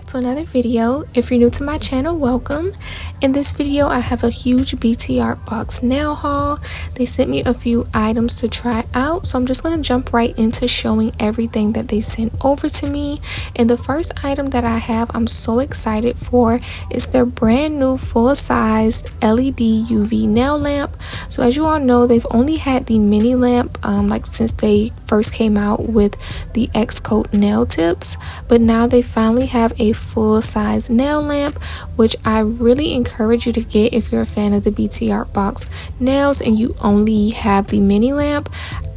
back to another video. If you're new to my channel, welcome. In this video I have a huge BTArtbox nail haul. They sent me a few items to try out, so I'm just going to jump right into showing everything that they sent over to me. And the first item that I have I'm so excited for is their brand new full-size LED UV nail lamp. So as you all know, they've only had the mini lamp like since they first came out with the X-Coat nail tips, but now they finally have a full-size nail lamp, which I really encourage you to get if you're a fan of the BTArtbox nails and you only have the mini lamp.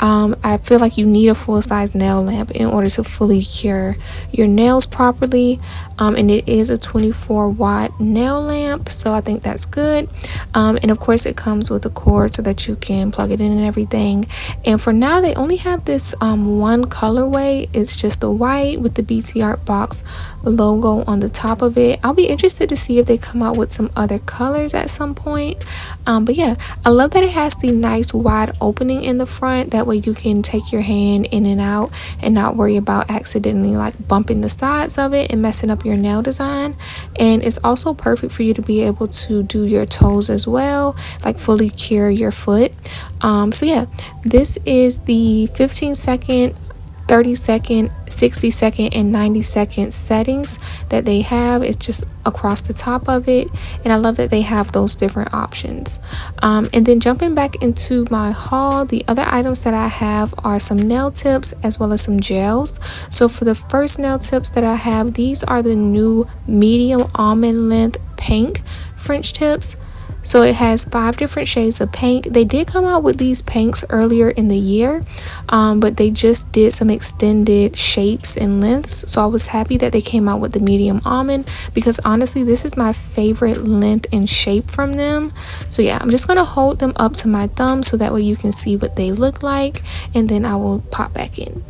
I feel like you need a full-size nail lamp in order to fully cure your nails properly, and it is a 24-watt nail lamp, so I think that's good. And of course it comes with a cord so that you can plug it in and everything. And for now they only have this one colorway. It's just the white with the BTArtbox logo on the top of it. I'll be interested to see if they come out with some other colors at some point. But yeah, I love that it has the nice wide opening in the front. That way you can take your hand in and out and not worry about accidentally like bumping the sides of it and messing up your nail design. And it's also perfect for you to be able to do your toes as well, like fully cure your foot. So yeah, this is the 15-second, 30-second, 60-second, and 90-second settings that they have. It's just across the top of it, and I love that they have those different options. And then jumping back into my haul, the other items that I have are some nail tips as well as some gels. So for the first nail tips that I have, these are the new medium almond length pink French tips. So it has 5 different shades of pink. They did come out with these pinks earlier in the year, but they just did some extended shapes and lengths. So I was happy that they came out with the medium almond, because honestly this is my favorite length and shape from them. So yeah, I'm just going to hold them up to my thumb so that way you can see what they look like, and then I will pop back in.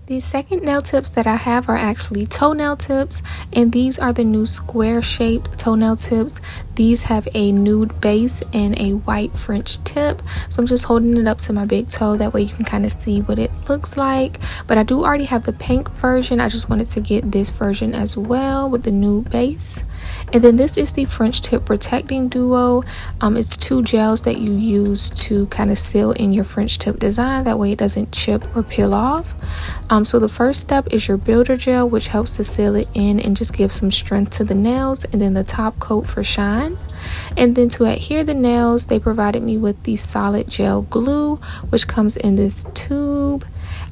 The second nail tips that I have are actually toenail tips, and these are the new square shaped toenail tips. These have a nude base and a white French tip, so I'm just holding it up to my big toe, that way you can kind of see what it looks like. But I do already have the pink version. I just wanted to get this version as well with the nude base. And then this is the French tip protecting duo. It's 2 gels that you use to kind of seal in your French tip design, that way it doesn't chip or peel off. So the first step is your builder gel, which helps to seal it in and just give some strength to the nails, and then the top coat for shine. And then to adhere the nails, they provided me with the solid gel glue, which comes in this tube.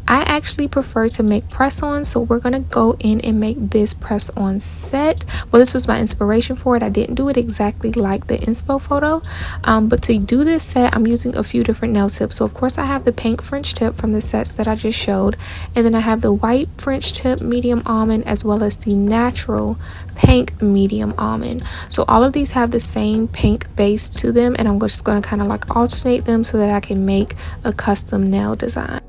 I actually prefer to make press-on, so we're going to go in and make this press-on set. Well, this was my inspiration for it. I didn't do it exactly like the inspo photo, but to do this set, I'm using a few different nail tips. So of course I have the pink French tip from the sets that I just showed, and then I have the white French tip medium almond as well as the natural pink medium almond. So all of these have the same pink base to them, and I'm just going to kind of like alternate them so that I can make a custom nail design.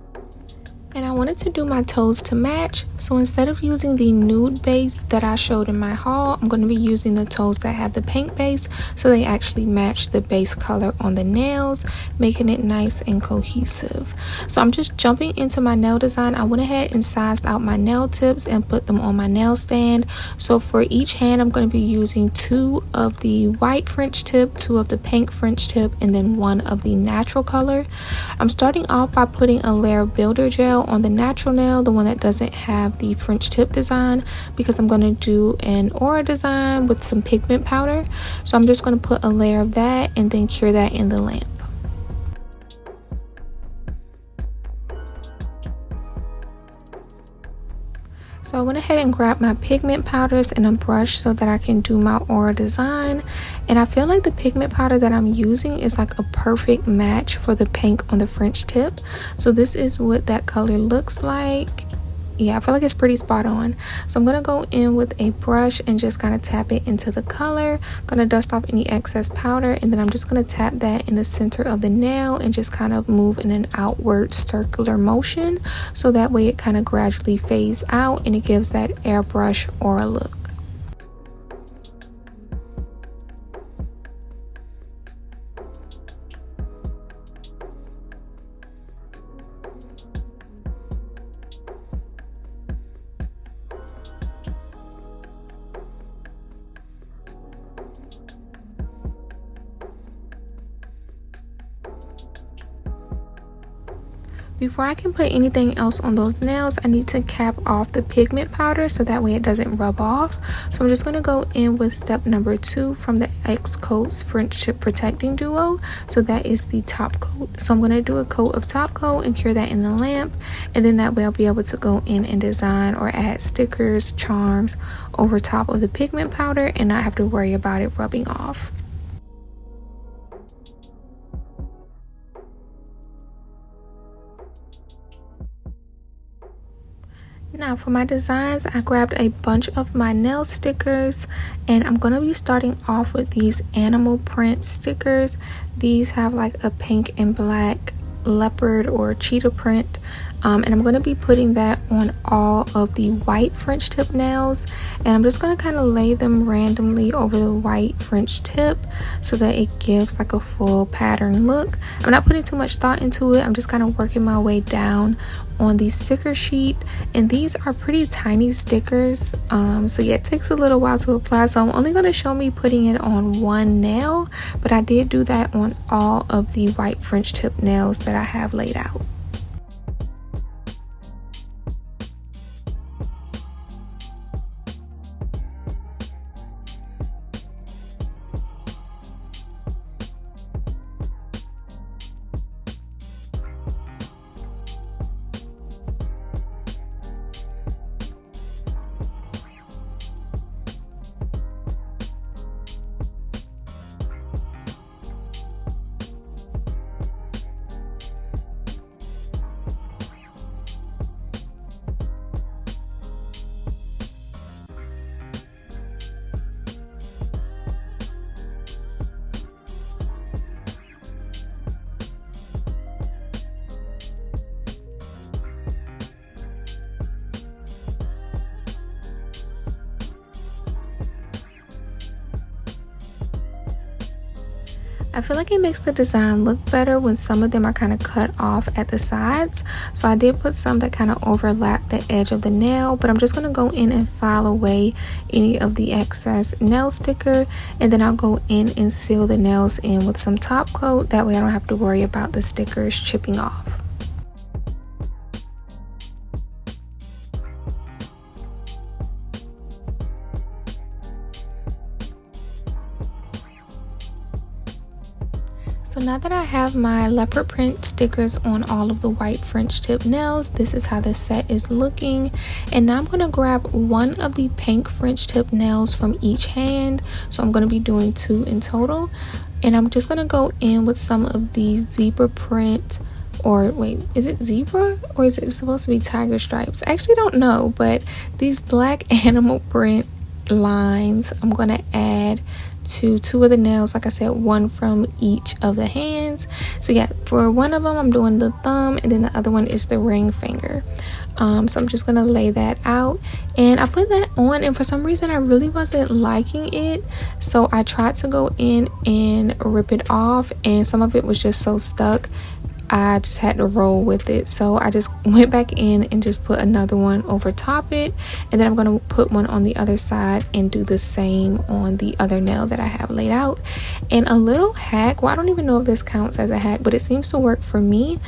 And I wanted to do my toes to match, so instead of using the nude base that I showed in my haul, I'm going to be using the toes that have the pink base, so they actually match the base color on the nails, making it nice and cohesive. So I'm just jumping into my nail design. I went ahead and sized out my nail tips and put them on my nail stand. So for each hand I'm going to be using 2 of the white French tip, 2 of the pink French tip, and then 1 of the natural color. I'm starting off by putting a layer of builder gel on the natural nail, the one that doesn't have the French tip design, because I'm going to do an aura design with some pigment powder. So I'm just going to put a layer of that and then cure that in the lamp. So I went ahead and grabbed my pigment powders and a brush so that I can do my aura design. And I feel like the pigment powder that I'm using is like a perfect match for the pink on the French tip. So this is what that color looks like yeah, I feel like it's pretty spot on. So I'm going to go in with a brush and just kind of tap it into the color. Going to dust off any excess powder, and then I'm just going to tap that in the center of the nail and just kind of move in an outward circular motion, so that way it kind of gradually fades out and it gives that airbrush aura look. Before I can put anything else on those nails, I need to cap off the pigment powder so that way it doesn't rub off. So I'm just going to go in with step number 2 from the X Coat's French Tip Protecting Duo. So that is the top coat. So I'm going to do a coat of top coat and cure that in the lamp, and then that way I'll be able to go in and design or add stickers, charms over top of the pigment powder and not have to worry about it rubbing off. Now for my designs, I grabbed a bunch of my nail stickers, and I'm going to be starting off with these animal print stickers. These have like a pink and black leopard or cheetah print, and I'm going to be putting that on all of the white French tip nails, and I'm just going to kind of lay them randomly over the white French tip so that it gives like a full pattern look. I'm not putting too much thought into it. I'm just kind of working my way down on the sticker sheet, and these are pretty tiny stickers, so yeah, it takes a little while to apply. So I'm only going to show me putting it on one nail, but I did do that on all of the white French tip nails that I have laid out. I feel like it makes the design look better when some of them are kind of cut off at the sides. So I did put some that kind of overlap the edge of the nail, but I'm just going to go in and file away any of the excess nail sticker, and then I'll go in and seal the nails in with some top coat. That way I don't have to worry about the stickers chipping off. So now that I have my leopard print stickers on all of the white French tip nails, this is how the set is looking. And now I'm going to grab one of the pink French tip nails from each hand. So I'm going to be doing 2 in total. And I'm just going to go in with some of these zebra print, or wait, is it zebra or is it supposed to be tiger stripes? I actually don't know, but these black animal print lines I'm going to add to 2 of the nails. Like I said, 1 from each of the hands. So yeah, for one of them I'm doing the thumb, and then the other one is the ring finger. So I'm just gonna lay that out, and I put that on, and for some reason I really wasn't liking it, so I tried to go in and rip it off, and some of it was just so stuck I just had to roll with it. So I just went back in and just put another one over top it, and then I'm going to put one on the other side and do the same on the other nail that I have laid out. And a little hack, well, I don't even know if this counts as a hack, but it seems to work for me.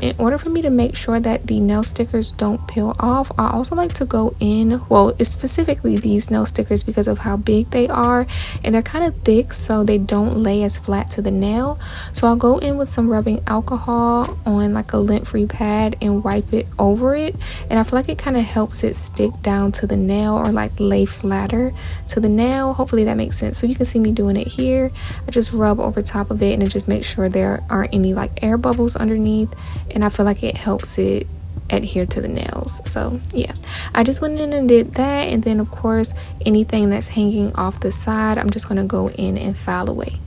In order for me to make sure that the nail stickers don't peel off, I also like to go in, well, it's specifically these nail stickers because of how big they are, and they're kind of thick, so they don't lay as flat to the nail. So I'll go in with some rubbing alcohol on like a lint-free pad and wipe it over it, and I feel like it kind of helps it stick down to the nail, or like lay flatter to the nail. Hopefully that makes sense. So you can see me doing it here. I just rub over top of it, and it just makes sure there aren't any like air bubbles underneath, and I feel like it helps it adhere to the nails. So yeah, I just went in and did that, and then of course anything that's hanging off the side, I'm just going to go in and file away.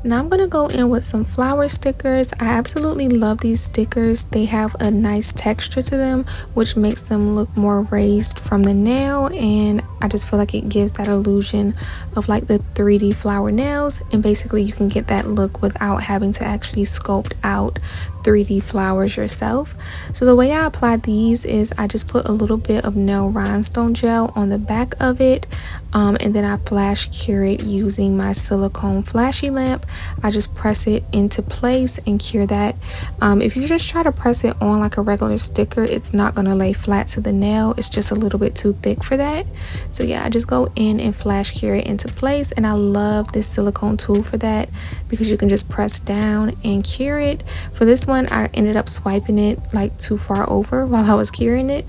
Now I'm going to go in with some flower stickers. I absolutely love these stickers. They have a nice texture to them, which makes them look more raised from the nail, and I just feel like it gives that illusion of like the 3D flower nails, and basically you can get that look without having to actually sculpt out 3D flowers yourself. So the way I applied these is I just put a little bit of nail rhinestone gel on the back of it, and then I flash cure it using my silicone flashy lamp. I just press it into place and cure that. If you just try to press it on like a regular sticker, it's not going to lay flat to the nail. It's just a little bit too thick for that. So yeah, I just go in and flash cure it into place, and I love this silicone tool for that because you can just press down and cure it. For this one, I ended up swiping it like too far over while I was curing it,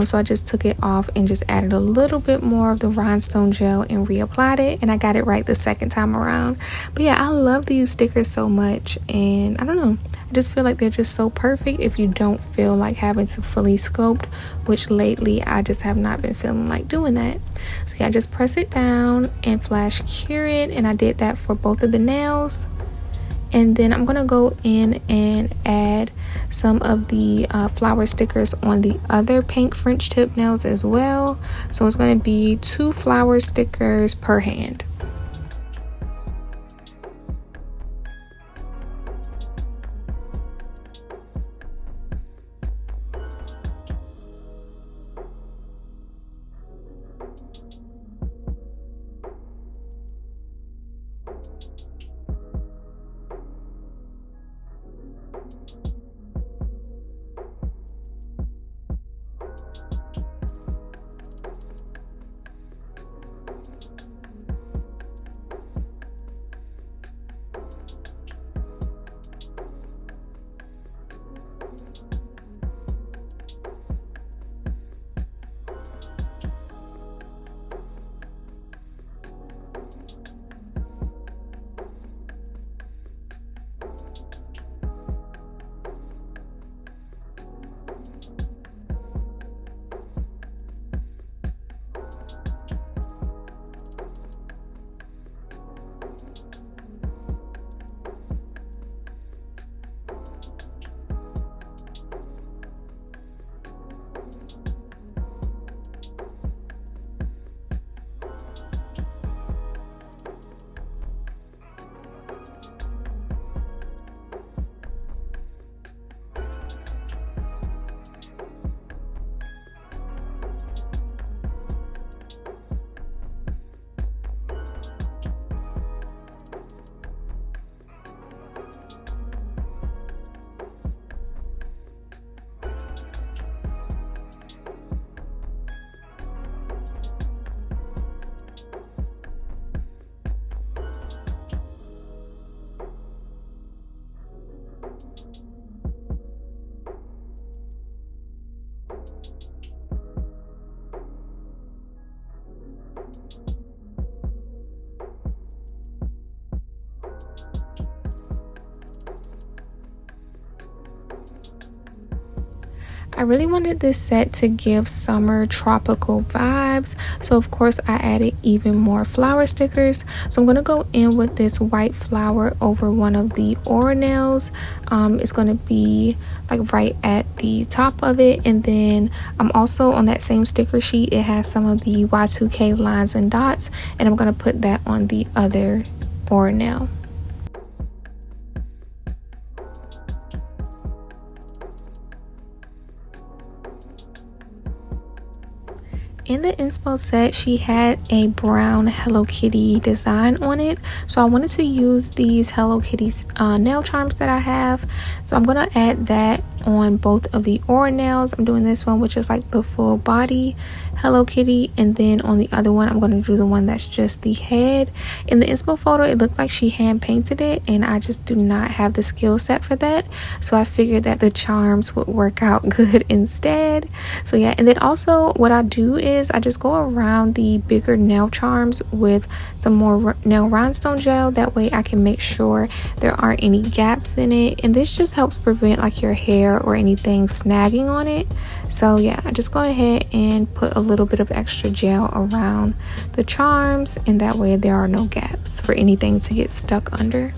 so I just took it off and just added a little bit more of the rhinestone gel and reapplied it, and I got it right the second time around. But yeah, I love these stickers so much, and I don't know, I just feel like they're just so perfect if you don't feel like having to fully sculpt, which lately I just have not been feeling like doing that. So yeah, just press it down and flash cure it, and I did that for both of the nails. And then I'm gonna go in and add some of the flower stickers on the other pink French tip nails as well. So it's gonna be 2 flower stickers per hand. I really wanted this set to give summer tropical vibes, so of course I added even more flower stickers. So I'm going to go in with this white flower over one of the aura nails. It's going to be like right at the top of it, and then I'm also on that same sticker sheet, it has some of the Y2K lines and dots, and I'm going to put that on the other aura nail. In the inspo set, she had a brown Hello Kitty design on it, so I wanted to use these Hello Kitty nail charms that I have. So I'm going to add that on both of the aura nails. I'm doing this one which is like the full body Hello Kitty, and then on the other one I'm going to do the one that's just the head. In the inspo photo it looked like she hand painted it, and I just do not have the skill set for that, so I figured that the charms would work out good instead. So yeah, and then also what I do is I just go around the bigger nail charms with some more nail rhinestone gel. That way I can make sure there aren't any gaps in it, and this just helps prevent like your hair or anything snagging on it. So yeah, I just go ahead and put a little bit of extra gel around the charms, and that way there are no gaps for anything to get stuck under.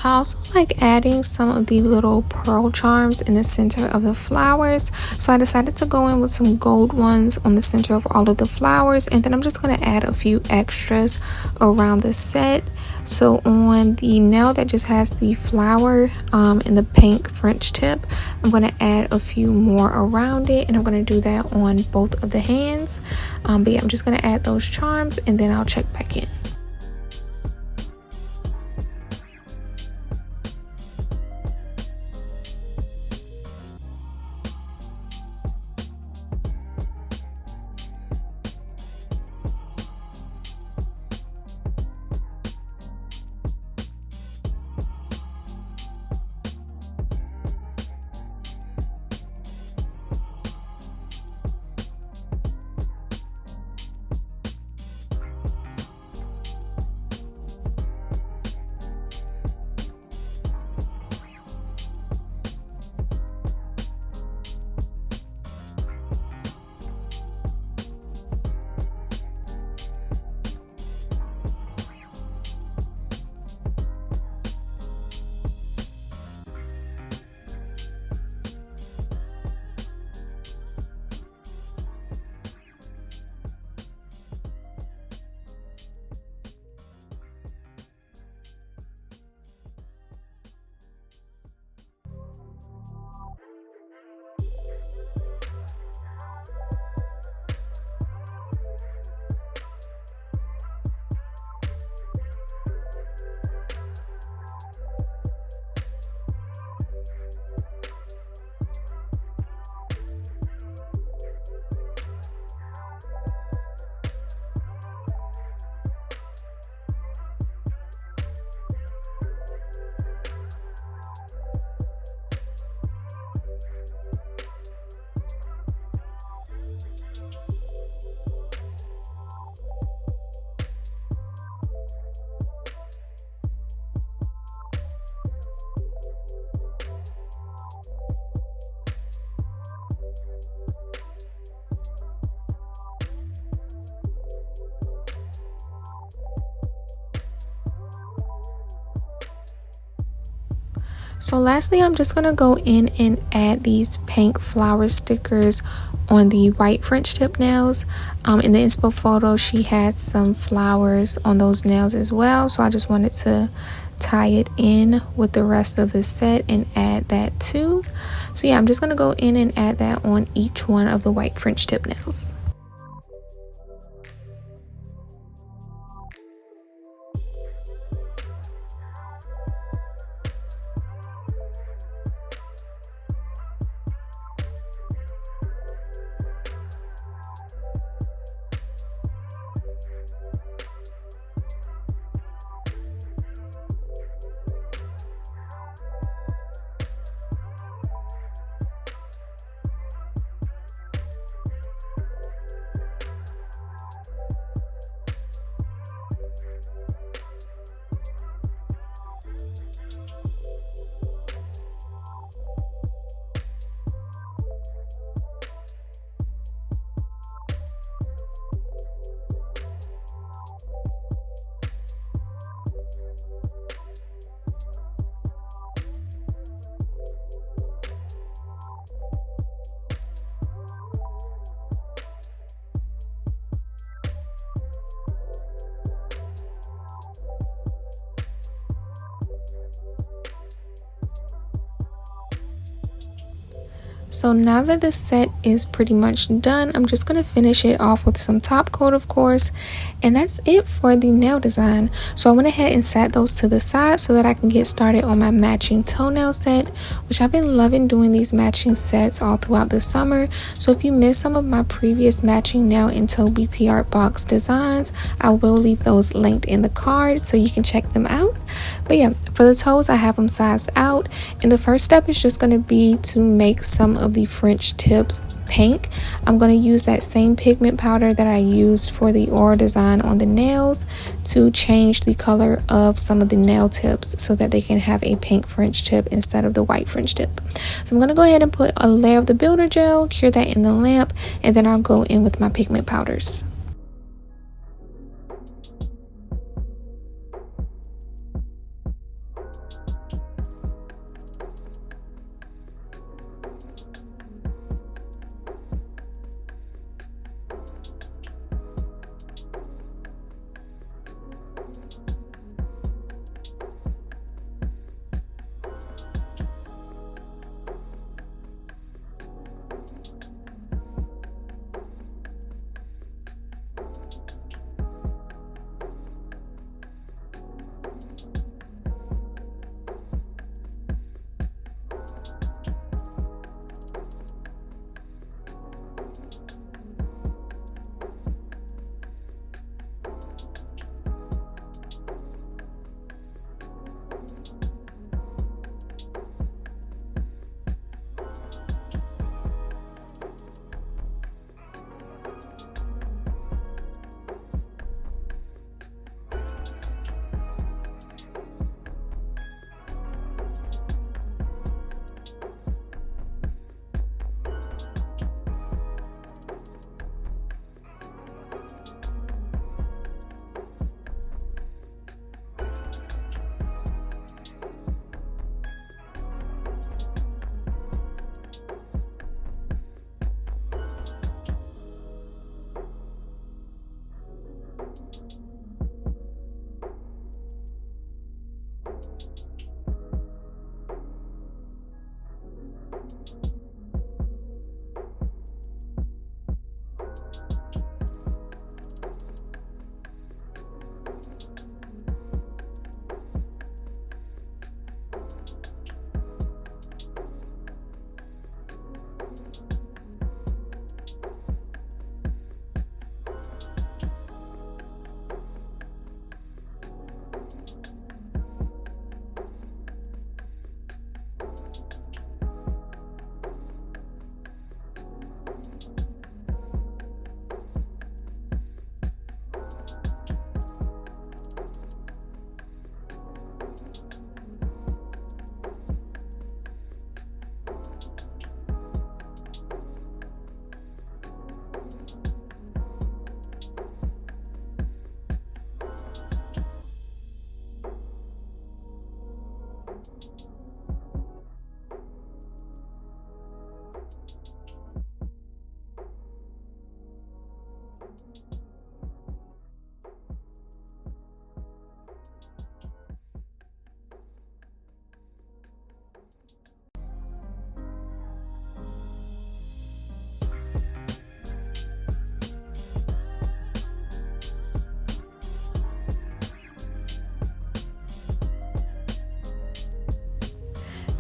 I also like adding some of the little pearl charms in the center of the flowers, so I decided to go in with some gold ones on the center of all of the flowers, and then I'm just going to add a few extras around the set. So on the nail that just has the flower and the pink French tip, I'm going to add a few more around it, and I'm going to do that on both of the hands. But yeah, I'm just going to add those charms and then I'll check back in. So lastly, I'm just going to go in and add these pink flower stickers on the white French tip nails. In the inspo photo, she had some flowers on those nails as well, so I just wanted to tie it in with the rest of the set and add that too. So yeah, I'm just going to go in and add that on each one of the white French tip nails. So now that the set is pretty much done, I'm just going to finish it off with some top coat, of course, and that's it for the nail design. So I went ahead and sat those to the side so that I can get started on my matching toenail set, which I've been loving doing these matching sets all throughout the summer. So if you missed some of my previous matching nail and toe BTArtbox designs, I will leave those linked in the card so you can check them out. But yeah, for the toes, I have them sized out, and the first step is just going to be to make some of the French tips pink. I'm going to use that same pigment powder that I used for the oral design on the nails to change the color of some of the nail tips so that they can have a pink French tip instead of the white French tip. So I'm going to go ahead and put a layer of the builder gel, cure that in the lamp, and then I'll go in with my pigment powders.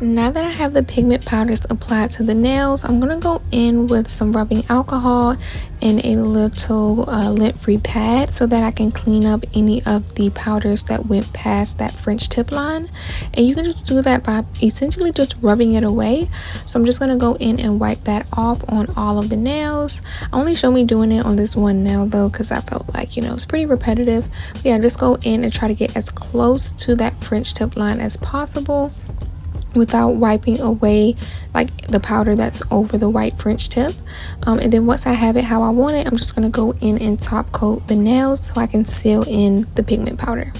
Now that I have the pigment powders applied to the nails, I'm going to go in with some rubbing alcohol and a little lint-free pad so that I can clean up any of the powders that went past that French tip line. And you can just do that by essentially just rubbing it away. So I'm just going to go in and wipe that off on all of the nails. Only show me doing it on this one nail though, because I felt like, it's pretty repetitive. But yeah, just go in and try to get as close to that French tip line as possible without wiping away like the powder that's over the white French tip. And then once I have it how I want it, I'm just going to go in and top coat the nails so I can seal in the pigment powder.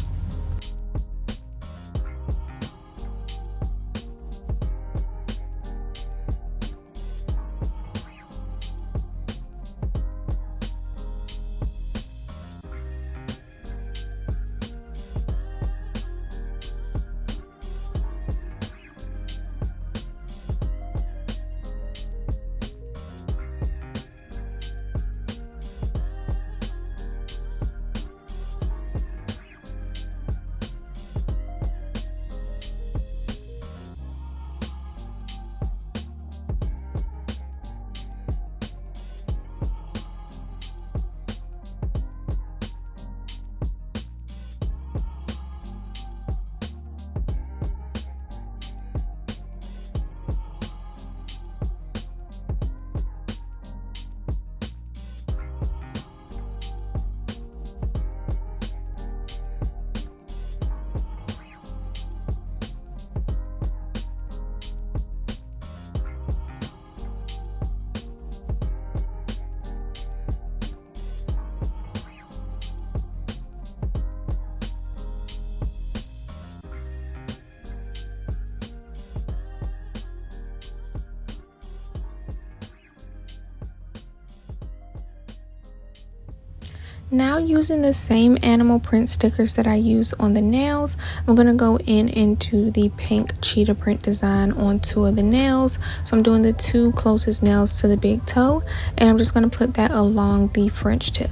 Now, using the same animal print stickers that I use on the nails, I'm going to go in and do the pink cheetah print design on 2 of the nails. So I'm doing the 2 closest nails to the big toe, and I'm just going to put that along the French tip.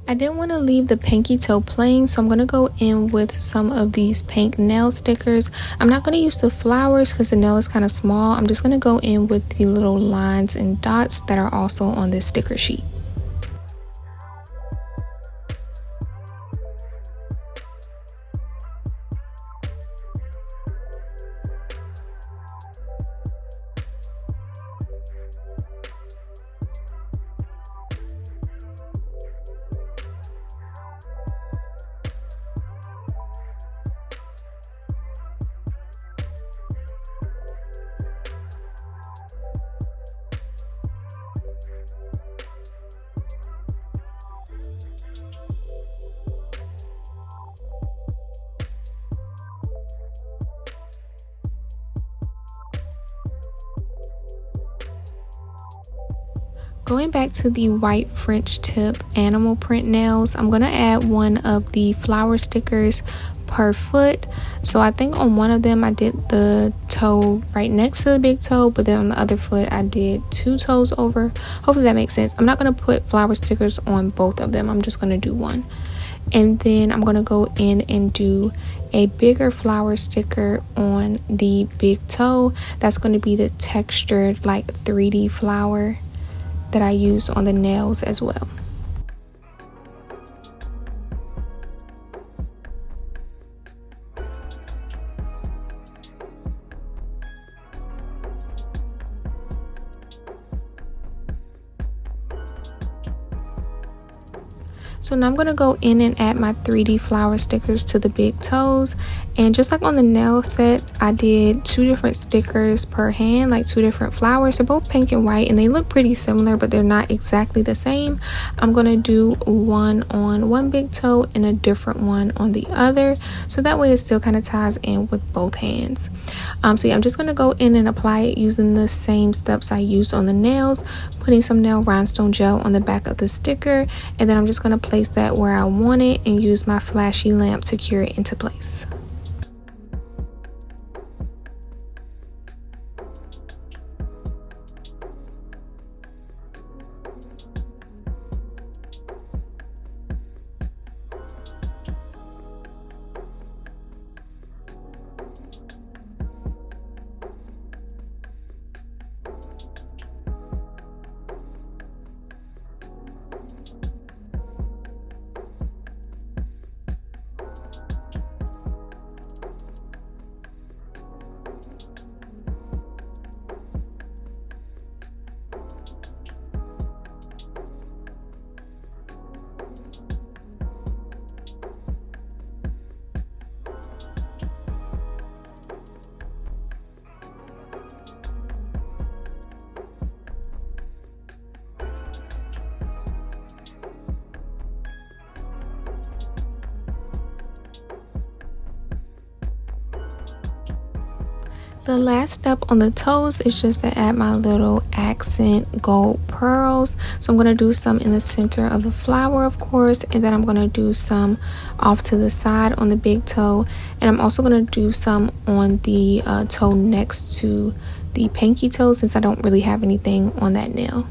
I didn't want to leave the pinky toe plain, so I'm going to go in with some of these pink nail stickers. I'm not going to use the flowers because the nail is kind of small. I'm just going to go in with the little lines and dots that are also on this sticker sheet. Going back to the white French tip animal print nails, I'm going to add one of the flower stickers per foot. So I think on one of them I did the toe right next to the big toe, but then on the other foot I did 2 toes over. Hopefully that makes sense. I'm not going to put flower stickers on both of them. I'm just going to do one. And then I'm going to go in and do a bigger flower sticker on the big toe. That's going to be the textured like 3D flower that I use on the nails as well. So now I'm going to go in and add my 3D flower stickers to the big toes, and just like on the nail set, I did 2 different stickers per hand, like 2 different flowers. They're both pink and white and they look pretty similar, but they're not exactly the same. I'm going to do one on one big toe and a different one on the other, so that way it still kind of ties in with both hands. So yeah, I'm just going to go in and apply it using the same steps I used on the nails, putting some nail rhinestone gel on the back of the sticker, and then I'm just going to place that where I want it and use my flashy lamp to cure it into place. The last step on the toes is just to add my little accent gold pearls. So I'm going to do some in the center of the flower, of course, and then I'm going to do some off to the side on the big toe, and I'm also going to do some on the toe next to the pinky toe, since I don't really have anything on that nail.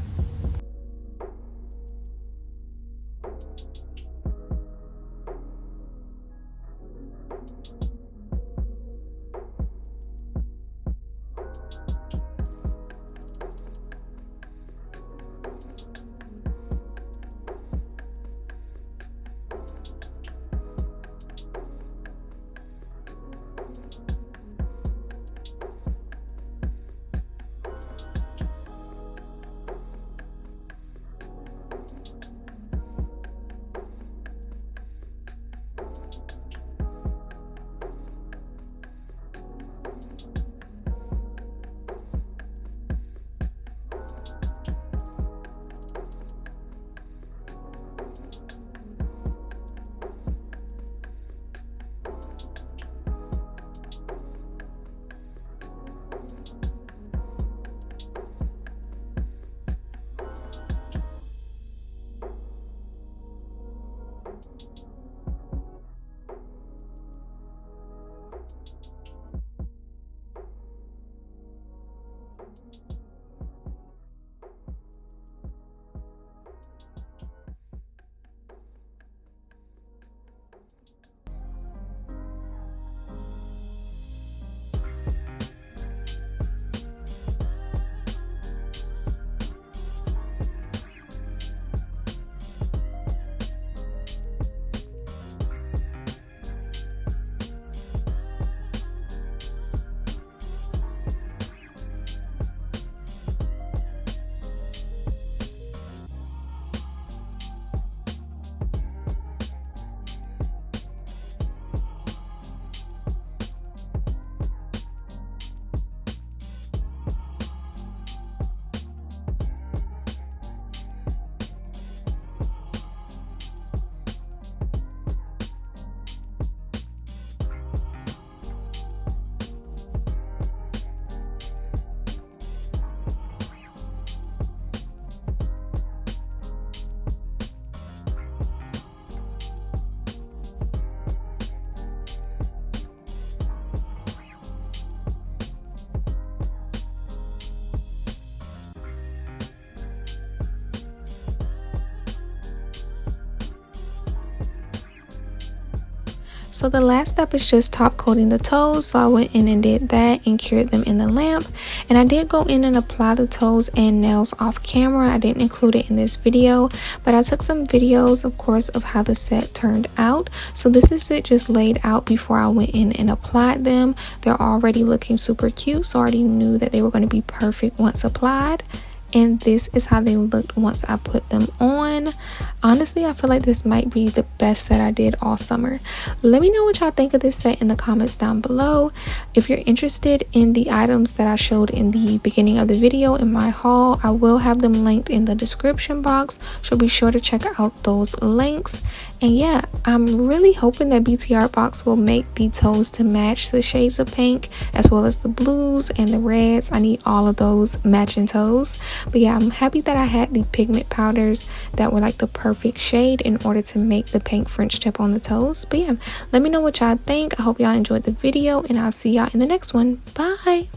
So the last step is just top coating the toes. So I went in and did that and cured them in the lamp. And I did go in and apply the toes and nails off camera. I didn't include it in this video, but I took some videos, of course, of how the set turned out. So this is it just laid out before I went in and applied them. They're already looking super cute, so I already knew that they were going to be perfect once applied. And this is how they looked once I put them on. Honestly, I feel like this might be the best set I did all summer. Let me know what y'all think of this set in the comments down below. If you're interested in the items that I showed in the beginning of the video in my haul, I will have them linked in the description box, so be sure to check out those links. And yeah, I'm really hoping that BTArtbox will make the toes to match the shades of pink, as well as the blues and the reds. I need all of those matching toes. But yeah, I'm happy that I had the pigment powders that were like the perfect shade in order to make the pink French tip on the toes. But yeah, let me know what y'all think. I hope y'all enjoyed the video, and I'll see y'all in the next one. Bye.